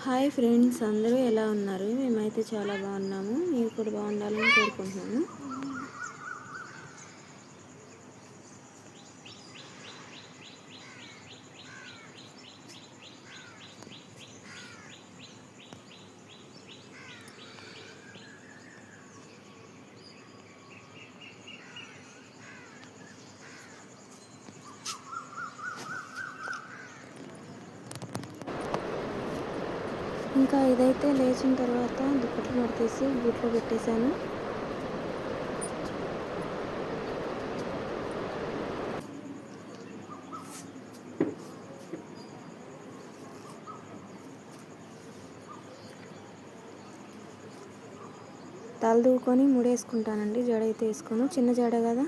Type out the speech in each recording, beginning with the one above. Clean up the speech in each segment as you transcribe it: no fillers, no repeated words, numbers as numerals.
Hi friends, అందరూ ఎలా ఉన్నారు? మేమైతే చాలా బాగున్నాము. మీరు కూడా బాగుండాలని కోరుకుంటున్నాను. ఇంకా ఇదైతే లేచిన తర్వాత దుప్పట్లు మడతేసి బూట్లో పెట్టేశాను. తల దూకొని ముడేసుకుంటానండి. జడ అయితే వేసుకోను, చిన్న జడ కదా,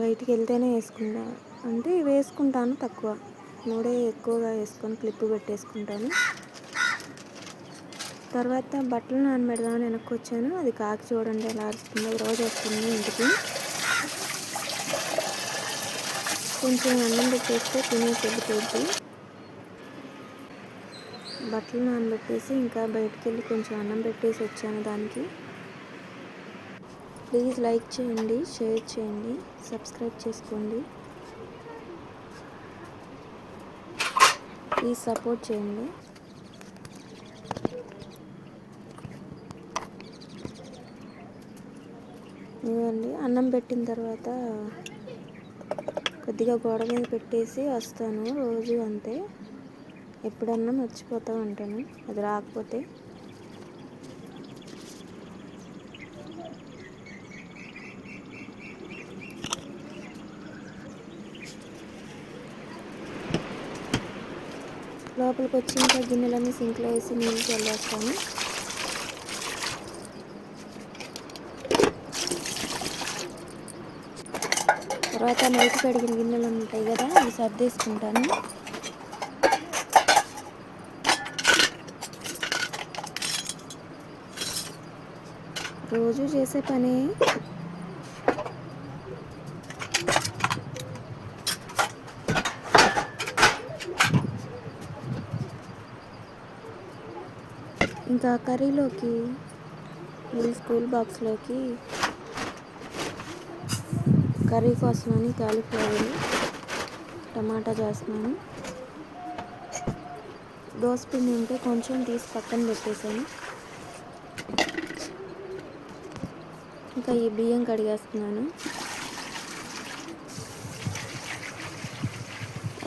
బయటికి వెళ్తేనే వేసుకుంటా. అంటే వేసుకుంటాను తక్కువ, ముడే ఎక్కువగా వేసుకొని క్లిప్ పెట్టేసుకుంటాను. తర్వాత బట్టలు నానబెడదామని వెనక్కి వచ్చాను. అది కాకి చూడండి ఎలా అరుస్తుందో. రోజు వస్తుంది ఇంటికి. కొంచెం అన్నం పెట్టేస్తే తినేసి వెళ్ళిపోద్ది. బట్టలు నానబెట్టేసి ఇంకా బయటికి వెళ్ళి కొంచెం అన్నం పెట్టేసి వచ్చాను దానికి. ప్లీజ్ లైక్ చేయండి, షేర్ చేయండి, సబ్స్క్రైబ్ చేసుకోండి. ప్లీజ్ సపోర్ట్ చేయండి. ఇవ్వండి, అన్నం పెట్టిన తర్వాత కొద్దిగా గోడ మీద పెట్టేసి వస్తాను. రోజు అంతే, ఎప్పుడన్నా మర్చిపోతూ ఉంటాను అది రాకపోతే. లోపలికి వచ్చి ఇంకా గిన్నెలన్నీ సింక్లో వేసి నీళ్ళు చల్లేస్తాను. తర్వాత నైట్ కడిగిన గిన్నెలు ఉంటాయి కదా, అవి సర్దేసుకుంటాను. రోజు చేసే పని. ఇంకా కర్రీలోకి ఈ స్కూల్ బాక్స్లోకి కర్రీ కోసమని కాలీఫ్లవర్ టమాటా చేస్తున్నాను. దోసపిండి ఉంటే కొంచెం తీసి పక్కన పెట్టేశాను. ఇంకా ఈ బియ్యం కడిగేస్తున్నాను.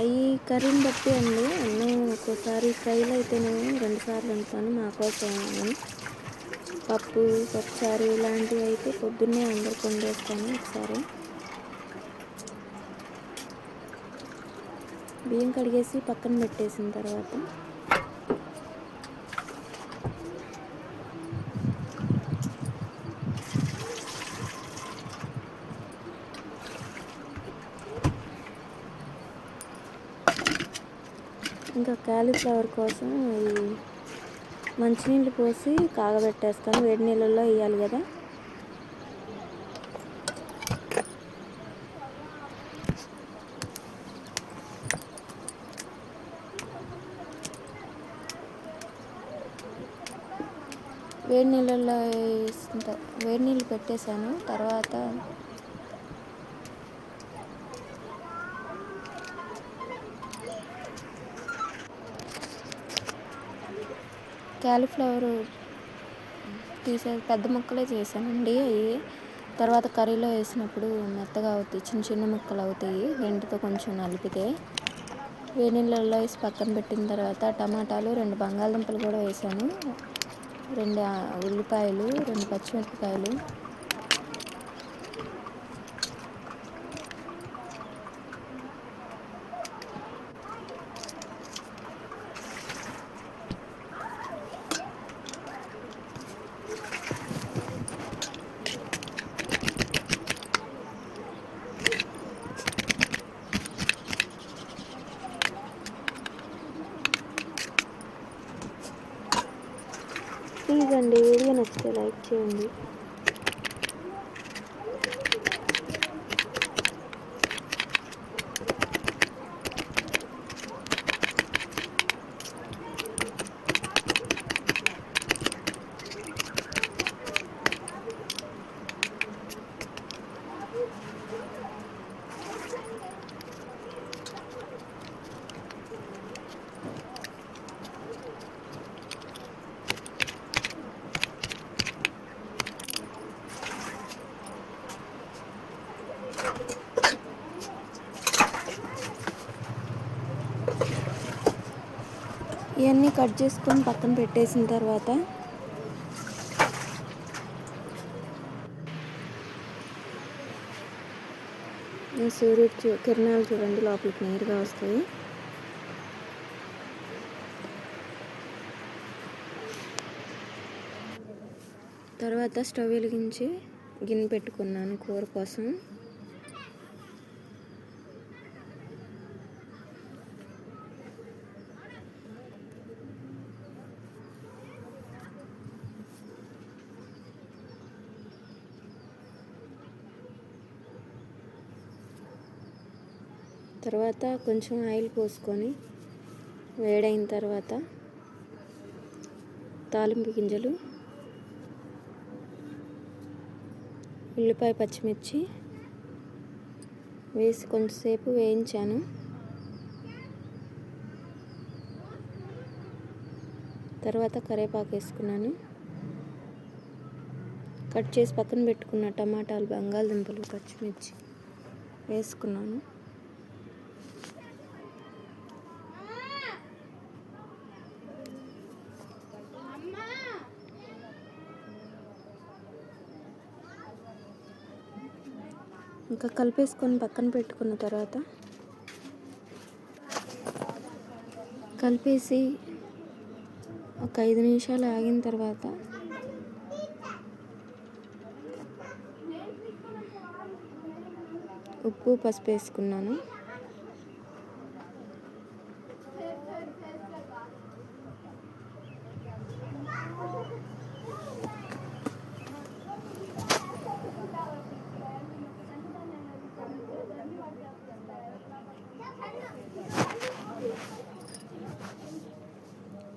అవి కర్రీని బట్టి అండి. అన్నం ఒక్కోసారి ఫ్రైలు అయితేనేమో 2 సార్లు వండుతాను మా కోసం అని. పప్పు, పప్పుచారు ఇలాంటివి అయితే పొద్దున్నే అందరికి వండేస్తాను ఒకసారి. బియ్యం కడిగేసి పక్కన పెట్టేసిన తర్వాత ఇంకా కాలీఫ్లవర్ కోసం ఈ మంచినీళ్ళు పోసి కాగబెట్టేస్తాను. వేడి నీళ్ళల్లో వేయాలి కదా. వేడి నీళ్ళల్లో వేడి నీళ్ళు పెట్టేశాను. తర్వాత కాలీఫ్లవర్ పెద్ద ముక్కలే చేశానండి. అవి తర్వాత కర్రీలో వేసినప్పుడు మెత్తగా అవుతాయి, చిన్న చిన్న ముక్కలు అవుతాయి గంటితో కొంచెం నలిపితే. వేడి నీళ్ళల్లో వేసి పక్కన పెట్టిన తర్వాత టమాటాలు, 2 బంగాళదుంపలు కూడా వేసాను, 2 ఉల్లిపాయలు, 2 పచ్చిమిరపకాయలు, ప్లీజ్ అండి వీడియో నచ్చితే లైక్ చేయండి. ఇవన్నీ కట్ చేసుకొని పక్కన పెట్టేసిన తర్వాత సూర్యుడు కిరణాలు చూడండి లోపలికి నేరుగా వస్తాయి. తర్వాత స్టవ్ వెలిగించి గిన్నె పెట్టుకున్నాను కూర కోసం. తర్వాత కొంచెం ఆయిల్ పోసుకొని వేడైన తర్వాత తాలింపు గింజలు, ఉల్లిపాయ, పచ్చిమిర్చి వేసి కొంచెంసేపు వేయించాను. తర్వాత కరివేపాకు వేసుకున్నాను. కట్ చేసి పక్కన పెట్టుకున్న టమాటాలు, బంగాళదుంపలు, పచ్చిమిర్చి వేసుకున్నాను. ఇంకా కలిపేసుకొని పక్కన పెట్టుకున్న తర్వాత కలిపేసి ఒక 5 నిమిషాలు ఆగిన తర్వాత ఉప్పు, పసుపు వేసుకున్నాను.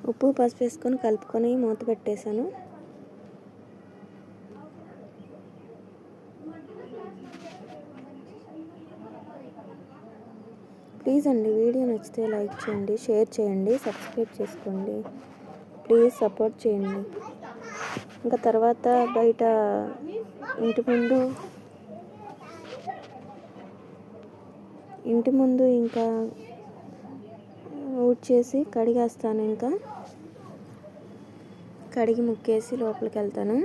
ఉప్పు, పసుపు వేసుకొని కలుపుకొని మూత పెట్టేశాను. ప్లీజ్ అండి, వీడియో నచ్చితే లైక్ చేయండి, షేర్ చేయండి, సబ్స్క్రైబ్ చేసుకోండి. ప్లీజ్ సపోర్ట్ చేయండి. ఇంకా తర్వాత బయట ఇంటి ముందు ఇంకా ఊడ్చేసి కడిగేస్తాను. ఇంకా కడిగి ముక్కేసి లోపలికి వెళ్తాను.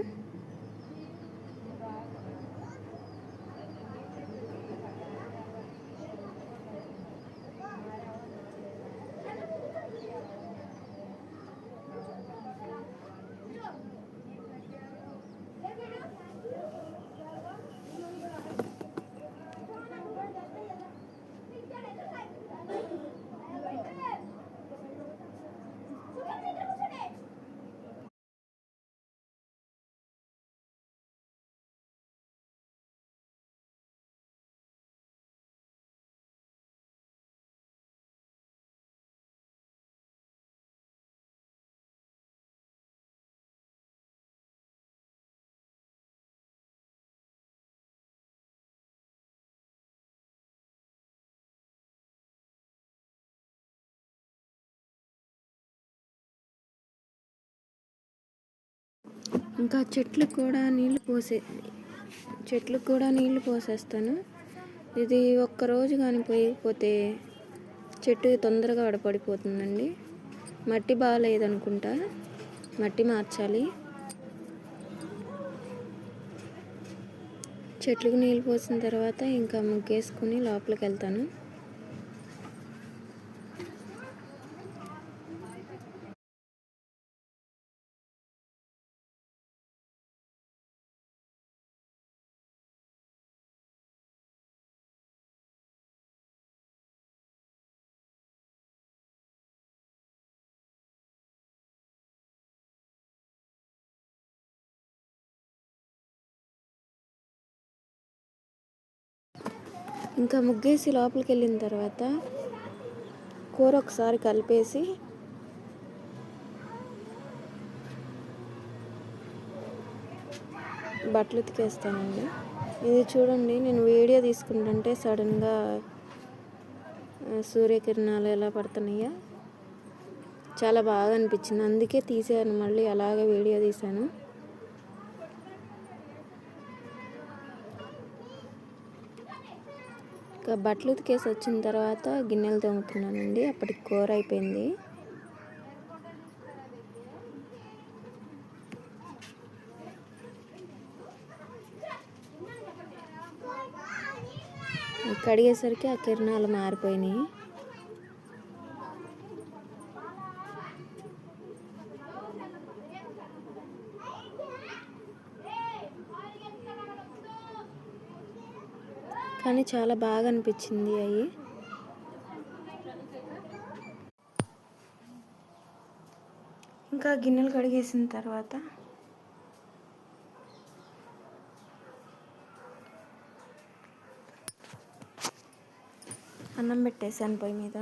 ఇంకా చెట్లకు కూడా నీళ్లు పోసేస్తాను. ఇది ఒక్కరోజు కానీ పోయకపోతే చెట్టు తొందరగా పడిపోతుందండి. మట్టి బాగాలేదనుకుంటా, మట్టి మార్చాలి. చెట్లకు నీళ్ళు పోసిన తర్వాత ఇంకా ముగ్గేసుకుని లోపలికి వెళ్తాను. ఇంకా ముగ్గేసి లోపలికి వెళ్ళిన తర్వాత కూర ఒకసారి కలిపేసి బట్టలు ఉతికేస్తానండి. ఇది చూడండి, నేను వీడియో తీసుకుంటుంటే సడన్గా సూర్యకిరణాలు ఎలా పడుతున్నాయో చాలా బాగా అనిపించింది. అందుకే తీసాను, మళ్ళీ అలాగే వీడియో తీశాను. ఇంకా బట్టలు ఉతికేసి వచ్చిన తర్వాత గిన్నెలు తోముతున్నానండి. అప్పటికి కూర అయిపోయింది. కడిగేసరికి ఆ కిరణాలు మారిపోయినాయి. కానీ చాలా బాగా అనిపించింది అవి. ఇంకా గిన్నెలు కడిగేసిన తర్వాత అన్నం పెట్టేసాను పొయ్యి మీద.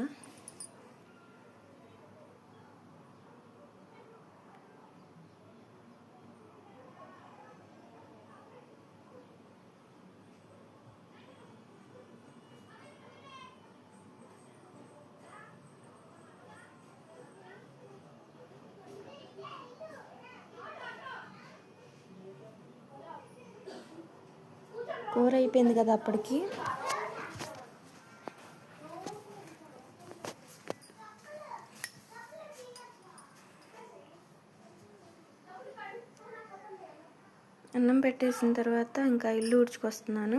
కూర అయిపోయింది కదా అప్పటికి. అన్నం పెట్టేసిన తర్వాత ఇంకా ఇల్లు ఊడ్చుకొస్తున్నాను.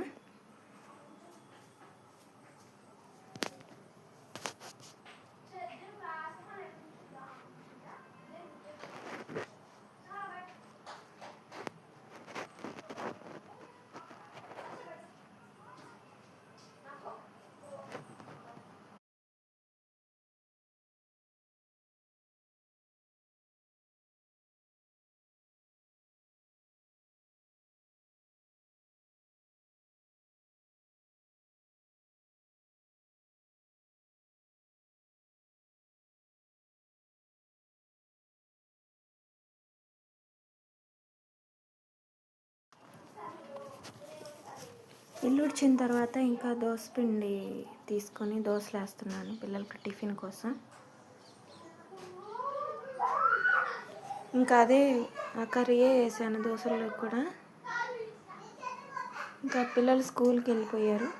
ఇల్లు ఉడిచిన తర్వాత ఇంకా దోసపిండి తీసుకొని దోశలు వేస్తున్నాను పిల్లలకి టిఫిన్ కోసం. ఇంకా అదే ఆ కర్రీయే వేసాను దోశల్లో కూడా. ఇంకా పిల్లలు స్కూల్కి వెళ్ళిపోయారు.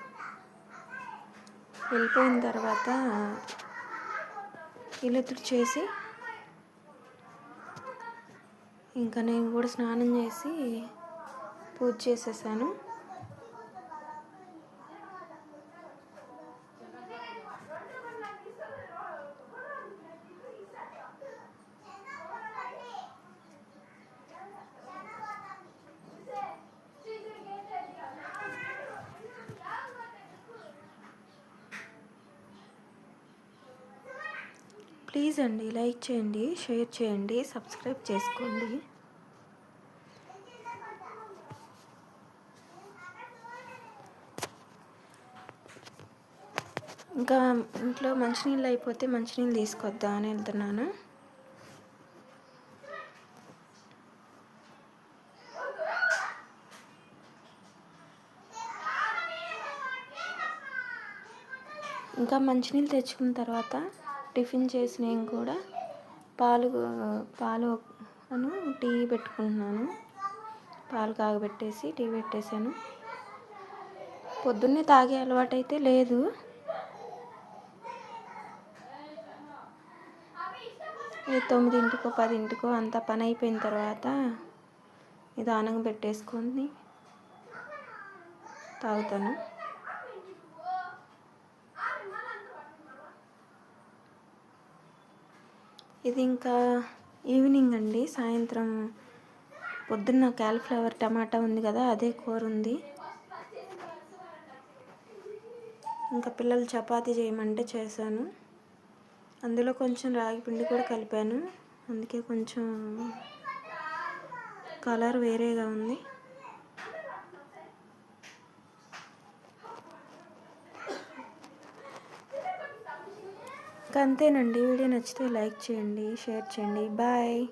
వెళ్ళిపోయిన తర్వాత ఇల్లు తుడిచేసి ఇంకా నేను కూడా స్నానం చేసి పూజ చేసేసాను. ప్లీజ్ అండి, లైక్ చేయండి, షేర్ చేయండి, సబ్స్క్రైబ్ చేసుకోండి. ఇంకా ఇంట్లో మంచినీళ్ళు అయిపోతే మంచినీళ్ళు తీసుకొద్దాం అని వెళ్తున్నాను. ఇంకా మంచినీళ్ళు తెచ్చుకున్న తర్వాత టిఫిన్ చేసి నేను కూడా పాలు టీ పెట్టుకుంటున్నాను. పాలు కాగబెట్టేసి టీ పెట్టేశాను. పొద్దున్నే తాగే అలవాటు అయితే లేదు. ఈ 9ంటికో 10ంటికో అంతా పని అయిపోయిన తర్వాత నిదానంగా పెట్టేసుకొని తాగుతాను. ఇది ఇంకా ఈవినింగ్ అండి, సాయంత్రం. పొద్దున్న క్యాలీఫ్లవర్ టమాటా ఉంది కదా, అదే కూర ఉంది. ఇంకా పిల్లలు చపాతీ చేయమంటే చేశాను. అందులో కొంచెం రాగి పిండి కూడా కలిపాను, అందుకే కొంచెం కలర్ వేరేగా ఉంది. అంతేనండి. వీడియో నచ్చితే లైక్ చేయండి, షేర్ చేయండి. బాయ్.